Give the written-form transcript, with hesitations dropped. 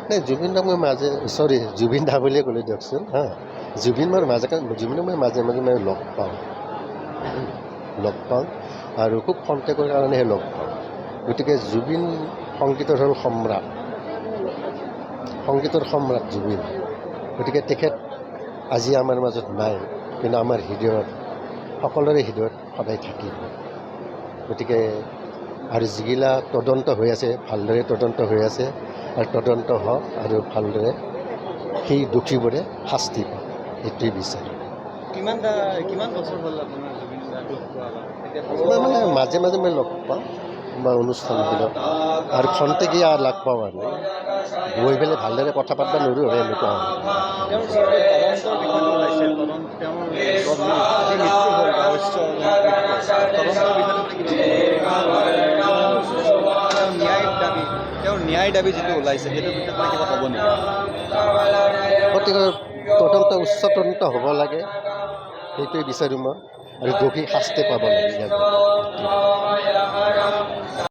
নাই জুবিন দাক মই জুবিন দা বুলিয়ে ক'লোঁ দিয়কচোন হা। জুবিনক মই মাজে মাজে মই লগ পাওঁ আৰু খুব খন্তেকৰ কাৰণেহে লগ পাওঁ। গতিকে জুবিন সংগীতৰ হ'ল সংগীতৰ সম্ৰাট জুবিন। গতিকে তেখেত আজি আমাৰ মাজত নাই, কিন্তু আমাৰ হৃদয়ত সকলোৰে হৃদয়ত সদায় থাকিব। গতিকে আৰু যিগিলা তদন্ত হৈ আছে ভালদৰে তদন্ত হৈ আছে, আৰু তদন্ত হওক আৰু ভালদৰে সেই দোষীবোৰে শাস্তি পাওক, এইটোৱে বিচাৰোঁ। কিমান বছৰ হ'ল আপোনাৰ জুবিন দাক লগ পোৱা? মই মানে মাজে মাজে মই লগ পাওঁ বা অনুষ্ঠানবিলাক, আৰু খন্তেকীয়া লগ পাওঁ আৰু গৈ পেলাই ভালদৰে কথা পাতিব নোৱাৰোঁ আৰু এনেকুৱা হয়। তেওঁৰ যিহেতু তদন্তৰ বিষয়টো ওলাইছে, তেওঁৰ যি মৃত্যু হ'ল তদন্তৰ তেওঁৰ ন্যায় দাবী যিটো ওলাইছে সেইটোৰ বিষয়ে কিবা ক'ব নেকি? গতিকে তদন্ত উচ্চ তদন্ত হ'ব লাগে, সেইটোৱে বিচাৰোঁ মই, আৰু দোষী শাস্তি পাব লাগে।